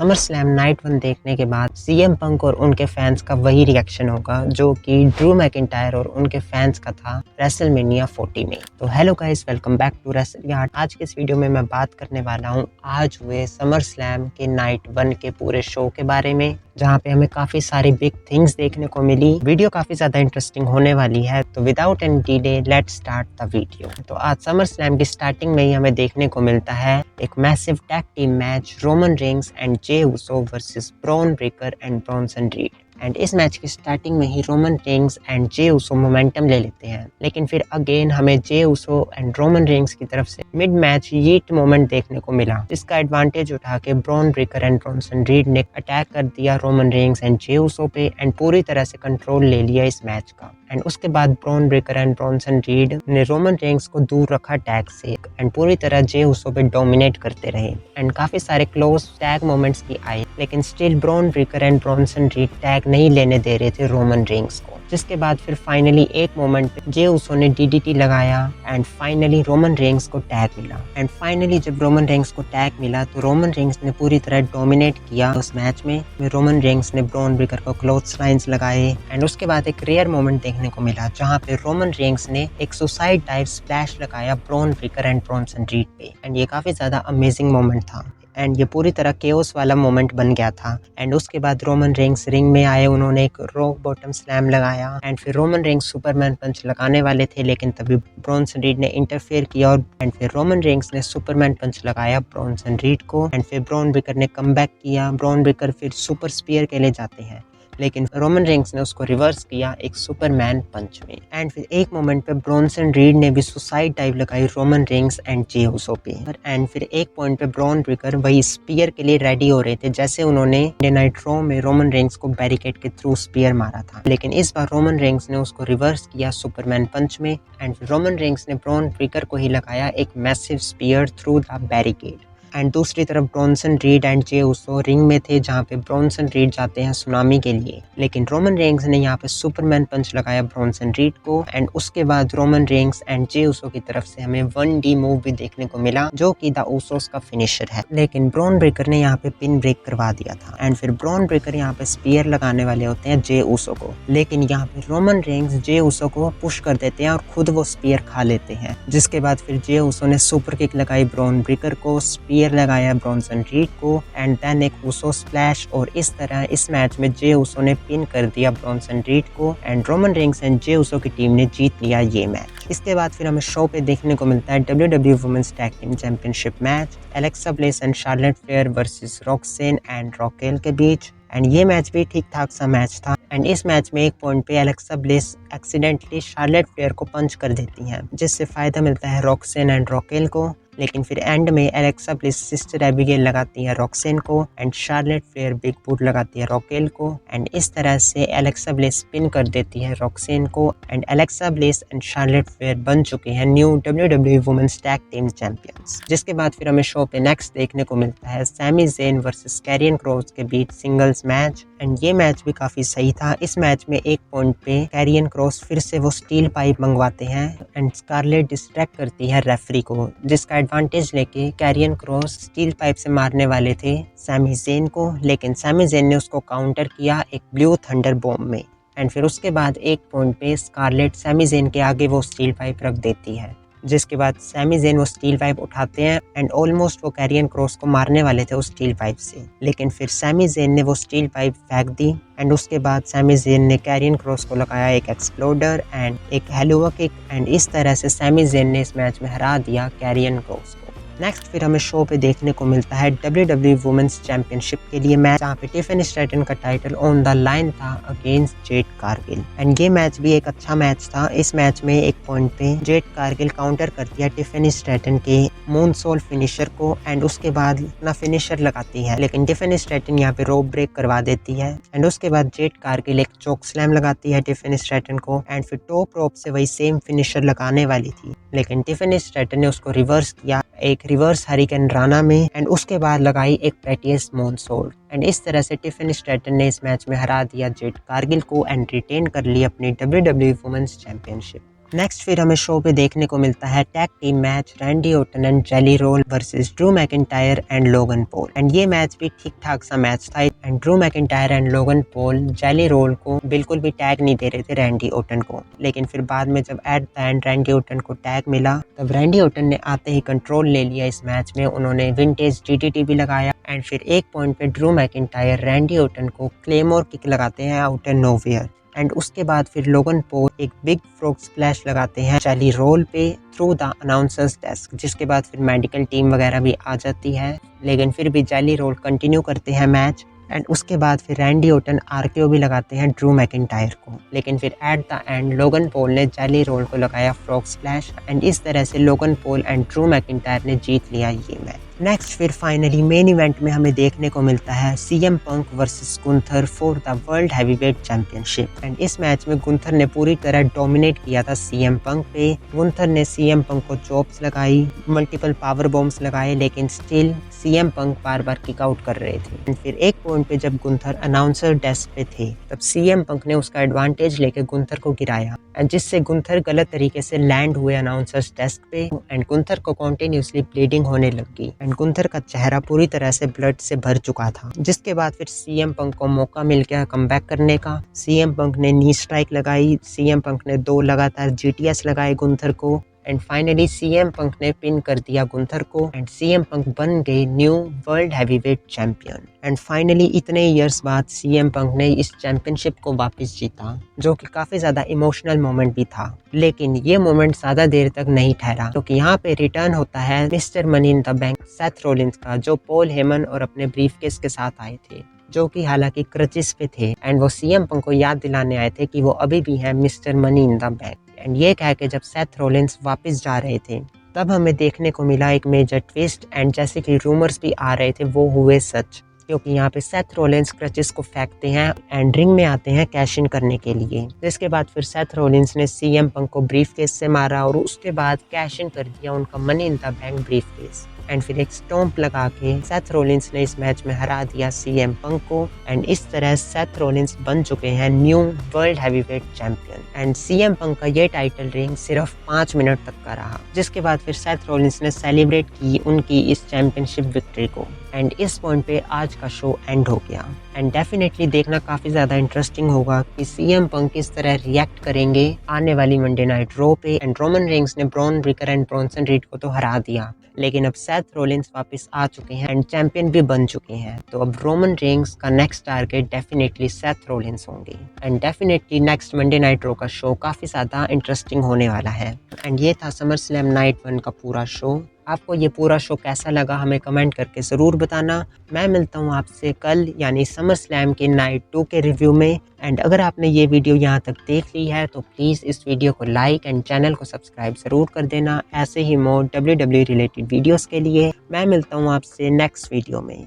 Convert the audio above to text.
Summer slam night 1 देखने के बाद सीएम पंक और उनके फैंस का वही रिएक्शन होगा जो कि ड्रू मैकिंटायर और उनके फैंस का था रेसलमेनिया 40 में। तो hello guys, welcome back to wrestle yard. आज के इस वीडियो में मैं बात करने वाला हूँ आज हुए समर स्लैम के नाइट 1 के पूरे शो के बारे में, जहाँ पे हमें काफी सारी बिग थिंग्स देखने को मिली। वीडियो काफी ज्यादा इंटरेस्टिंग होने वाली है, तो without any delay let's start the video. तो आज समर स्लैम की स्टार्टिंग में ही हमें देखने को मिलता है एक massive tag team match, Roman Reigns and Jey Uso versus Bron Breakker and Bronson Reed. And इस मैच की स्टार्टिंग में ही Roman Reigns and Jey Uso momentum ले लेते हैं, लेकिन फिर अगेन हमें Jey Uso and Roman Reigns की तरफ से मिड मैच यीट मोमेंट देखने को मिला, जिसका एडवांटेज उठा के bronze Breakker and Bronson read ने अटैक कर दिया रोमन रेंस एंड जे उसो पे एंड पूरी तरह से कंट्रोल ले लिया इस मैच का। एंड उसके बाद bronze Breakker and Bronson read ने रोमन रेंस को दूर रखा टैग से एंड पूरी तरह जे उसो पे डोमिनेट करते रहे एंड काफी सारे क्लोज टैग मोमेंट्स भी आए, लेकिन still bronze Breakker and Bronson read tag नहीं लेने दे रहे थे रोमन रेंस को। जिसके बाद फिर फाइनली एक मोमेंट पे जे उसो ने डीडीटी लगाया एंड फाइनली रोमन रेंस को टैग मिला। एंड फाइनली जब रोमन रेंस को टैग मिला तो रोमन रेंस ने पूरी तरह डोमिनेट किया उस मैच में। रोमन रेंस ने ब्रॉन ब्रेकर को क्लोथ लाइन्स लगाए एंड उसके बाद एक रेयर मोमेंट देखने को मिला जहाँ पे रोमन रेंस ने एक सुसाइड डाइव स्प्लैश लगाया bronze Breakker and Bronson read पे एंड ये काफी ज्यादा अमेजिंग मोमेंट था एंड ये पूरी तरह केओस वाला मोमेंट बन गया था। एंड उसके बाद रोमन रेंस रिंग में आए, उन्होंने एक रॉक बॉटम स्लैम लगाया एंड फिर रोमन रेंस सुपरमैन पंच लगाने वाले थे, लेकिन तभी ब्रॉन्सन रीड ने इंटरफेयर किया और एंड फिर रोमन रेंस ने सुपरमैन पंच लगाया ब्रॉन्सन रीड को एंड फिर ब्रॉन ब्रेकर ने कमबैक किया। ब्रॉन ब्रेकर फिर सुपर स्पीयर के लिए जाते हैं, लेकिन रोमन रेंस ने उसको रिवर्स किया एक सुपरमैन पंच में। एंड फिर एक मोमेंट पे ब्रॉन्सन रीड ने भी सुसाइड डाइव लगाई रोमन रेंस एंड जे उसो पे। एंड फिर एक पॉइंट पे ब्रॉन ब्रेकर वही स्पीयर के लिए रेडी हो रहे थे, जैसे उन्होंने नाइट रॉ में रोमन रेंस को बैरिकेड के थ्रू स्पीयर मारा था, लेकिन इस बार रोमन रेंस ने उसको रिवर्स किया सुपरमैन पंच में। एंड फिर रोमन रेंस ने ब्रॉन ब्रेकर को ही लगाया एक massive spear through the barricade. And दूसरी तरफ Bronson Reed and Jey Uso ring में थे, जहाँ पे ब्रॉन्सन रीड जाते हैं सुनामी के लिए, लेकिन रोमन रेंस ने यहाँ पे सुपरमैन पंच लगाया ब्रॉन्सन रीड को। एंड उसके बाद रोमन रेंस एंड जे उसो की तरफ से हमें 1D मूव भी देखने को मिला जो कि द उसोस का फिनिशर है, लेकिन ब्रॉन ब्रेकर ने यहाँ पे पिन ब्रेक करवा दिया था। एंड फिर ब्रॉन ब्रेकर यहाँ पे स्पीयर लगाने वाले होते हैं जे उसो को, लेकिन यहाँ पे रोमन रेंस जे उसो को पुश कर देते हैं और खुद वो स्पीयर खा लेते हैं। जिसके बाद फिर जे उसो ने सुपर किक लगाई ब्रॉन ब्रेकर को, स्पीयर लगाया ब्रॉन्सन रीड को एंड देन एक उसो स्प्लैश, और इस तरह इस मैच में जे उसो ने पिन कर दिया ब्रॉन्सन रीड को and Roman Reigns and Jey उसो की टीम ने जीत लिया ये मैच। इसके बाद फिर हमें शो पे देखने को मिलता है WWE women's tag team championship match, Alexa Bliss and Charlotte Flair versus Roxanne and Raquel के बीच। एंड ये मैच भी ठीक ठाक सा मैच था एंड इस मैच में एक पॉइंट पे Alexa bless accidentally Charlotte Flair को पंच कर देती हैं, जिससे फायदा मिलता है रॉक्सेन एंड रॉकेल को। लेकिन फिर एंड में एलेक्सा ब्लिस सिस्टर एबिगेल लगाती है रॉक्सेन को and Charlotte flare big boot लगाती है रॉकेल को एंड इस तरह से एलेक्सा ब्लिस पिन कर देती है रॉक्सेन को and Alexa Bliss and Charlotte Flair बन चुके हैं new WWE women's tag team champions. जिसके बाद फिर हमें शो पे नेक्स्ट देखने को मिलता है Sami Zayn versus Karrion Kross के बीच सिंगल्स मैच एंड ये मैच भी काफी सही था। इस मैच में एक पॉइंट पे कैरियन क्रॉस फिर से वो स्टील पाइप मंगवाते हैं एंड स्कारलेट डिस्ट्रैक्ट करती है रेफरी को, जिसका एडवांटेज लेके कैरियन क्रॉस स्टील पाइप से मारने वाले थे सैमी ज़ेन को, लेकिन सैमी ज़ेन ने उसको काउंटर किया एक ब्लू थंडर बॉम्ब में। एंड फिर उसके बाद एक पॉइंट पे स्कारलेट सैमी ज़ेन के आगे वो स्टील पाइप रख देती है, जिसके बाद सैमी ज़ेन वो स्टील पाइप उठाते हैं एंड ऑलमोस्ट वो कैरियन क्रॉस को मारने वाले थे उस स्टील पाइप से, लेकिन फिर सैमी ज़ेन ने वो स्टील पाइप फेंक दी एंड उसके बाद सैमी ज़ेन ने कैरियन क्रॉस को लगाया एक एक्सप्लोडर एंड एक हेलोवा किक एंड इस तरह से सैमी ज़ेन ने इस मैच में हरा दिया कैरियन क्रॉस को। नेक्स्ट फिर हमें शो पे देखने को मिलता है WWE वुमेन्स चैंपियनशिप के लिए मैच, जहाँ पे टिफनी स्ट्रैटन का टाइटल ऑन द लाइन था अगेंस्ट जेड कारगिल एंड ये मैच भी एक अच्छा मैच था। इस मैच में एक पॉइंट पे जेड कारगिल काउंटर कर दिया टिफनी स्ट्रैटन के मूनसॉल फिनिशर को एंड उसके बाद अपना फिनिशर लगाती है, लेकिन टिफनी स्ट्रैटन यहाँ पे रोप ब्रेक करवा देती है एंड उसके बाद जेड कारगिल एक चोक स्लैम लगाती है टिफनी स्ट्रैटन को एंड फिर टॉप रोप से वही सेम फिनिशर लगाने वाली थी, लेकिन टिफनी स्ट्रैटन ने उसको रिवर्स किया एक रिवर्स हरिकेन राना में एंड उसके बाद लगाई एक प्रेटियस मोनसोल्ट एंड इस तरह से टिफनी स्ट्रैटन ने इस मैच में हरा दिया जेड कारगिल को एंड रिटेन कर ली अपनी WWE वुमेन्स चैंपियनशिप। नेक्स्ट फिर हमें शो पे देखने को मिलता है tag team match Randy Orton and Jelly Roll versus Drew McIntyre and Logan Paul. And ये मैच भी ठीक ठाक सा मैच था and Drew McIntyre and Logan Paul Jelly Roll को बिल्कुल भी टैग नहीं दे रहे थे रैंडी ऑर्टन को। लेकिन फिर बाद में जब at the end Randy Orton को टैग मिला तब रैंडी ऑर्टन ने आते ही कंट्रोल ले लिया इस मैच में। उन्होंने विंटेज DDT भी लगाया एंड फिर एक पॉइंट पे ड्रू मैकिंटायर रैंडी ऑर्टन को क्लेमोर किक लगाते हैं आउट एंड नोवेयर। एंड उसके बाद फिर लोगन पॉल एक बिग फ्रॉग स्प्लैश लगाते हैं जेली रोल पे थ्रू द अनाउंसर्स डेस्क, जिसके बाद फिर मेडिकल टीम वगैरह भी आ जाती है। लेकिन फिर भी जेली रोल कंटिन्यू करते हैं मैच एंड उसके बाद फिर रैंडी ऑर्टन RKO भी लगाते हैं ड्रू मैकिंटायर को। लेकिन फिर at the end Logan Paul ने जेली रोल को लगाया फ्रॉग स्प्लैश एंड इस तरह से लोगन पॉल एंड ड्रू मैकिंटायर ने जीत लिया ये मैच। नेक्स्ट फिर फाइनली मेन इवेंट में हमें देखने को मिलता है CM punk versus Gunther for the world heavyweight championship. And इस मैच में गुंथर ने पूरी तरह डोमिनेट किया था CM पंक पे। गुंथर ने CM पंक को चॉप्स लगाई, मल्टीपल पावर बॉम्ब्स लगाए, लेकिन स्टिल CM पंक बार बार किक आउट कर रहे थे। एंड फिर एक पॉइंट पे जब गुंथर अनाउंसर डेस्क पे थे तब CM पंक ने उसका एडवांटेज लेके गुंथर को गिराया एंड जिससे गुंथर गलत तरीके से लैंड हुए अनाउंसर्स डेस्क पे एंड गुंथर को कॉन्टिन्यूसली ब्लीडिंग होने लगी एंड गुंथर का चेहरा पूरी तरह से ब्लड से भर चुका था। जिसके बाद फिर CM पंक को मौका मिल गया कमबैक करने का। CM पंक ने नी स्ट्राइक लगाई, CM पंक ने 2 लगातार GTS लगाए गुंथर को एंड फाइनली CM पंक ने पिन कर दिया गुंथर को एंड CM पंक बन गए new world heavyweight champion. And finally इतने इयर्स बाद CM पंक ने इस चैंपियनशिप को वापस जीता, जो कि काफी ज्यादा इमोशनल मोमेंट भी था। लेकिन ये मोमेंट ज्यादा देर तक नहीं ठहरा क्योंकि यहाँ पे रिटर्न होता है mister money in the bank Seth Rollins का, जो पॉल हेमन और अपने ब्रीफकेस के साथ आए थे, जो कि हालांकि क्रचिस पे थे एंड वो CM पंक को याद दिलाने आए थे कि वो अभी भी है mister money in the bank. And ये कह के जब सेथ रोलिंस वापस जा रहे थे तब हमें देखने को मिला एक मेजर ट्विस्ट एंड जैसे कि रूमर्स भी आ रहे थे वो हुए सच, क्योंकि यहाँ पे सेथ रोलिंस क्रचेस को फेंकते हैं एंड रिंग में आते हैं कैश इन करने के लिए। जिसके बाद फिर सेथ रोलिंस ने CM पंक को ब्रीफकेस से मारा और उसके बाद कैश इन कर दिया उनका money in the bank briefcase and फिर एक स्टॉम्प लगा के सेथ रोलिंस ने इस मैच में हरा दिया CM पंक को एंड इस तरह सेथ रोलिंस बन चुके हैं new world heavyweight champion. And CM पंक का ये टाइटल रिंग सिर्फ 5 मिनट तक का रहा, जिसके बाद फिर सेथ रोलिंस ने सेलिब्रेट की उनकी इस चैंपियनशिप विक्ट्री को एंड इस पॉइंट पे आज का शो एंड हो गया। एंड डेफिनेटली देखना काफी ज्यादा इंटरेस्टिंग होगा कि CM पंक किस तरह रिएक्ट करेंगे आने वाली मंडे नाइट रॉ पे। एंड रोमन रेंग्स ने Bron Breakker and Bronson read को तो हरा दिया, लेकिन अब सेथ रोलिंस वापस आ चुके हैं एंड चैंपियन भी बन चुके हैं। तो अब रोमन रेंग्स का next target definitely Seth Rollins होंगे and definitely next Monday Night Raw का शो काफी ज्यादा इंटरेस्टिंग होने वाला है। एंड ये था समर स्लैम नाइट 1 का पूरा शो। आपको ये पूरा शो कैसा लगा हमें कमेंट करके ज़रूर बताना। मैं मिलता हूँ आपसे कल यानी समर स्लैम के नाइट 2 के रिव्यू में। एंड अगर आपने ये वीडियो यहाँ तक देख ली है तो प्लीज़ इस वीडियो को लाइक एंड चैनल को सब्सक्राइब ज़रूर कर देना ऐसे ही मोर WWE रिलेटेड वीडियोस के लिए। मैं मिलता हूँ आपसे नेक्स्ट वीडियो में।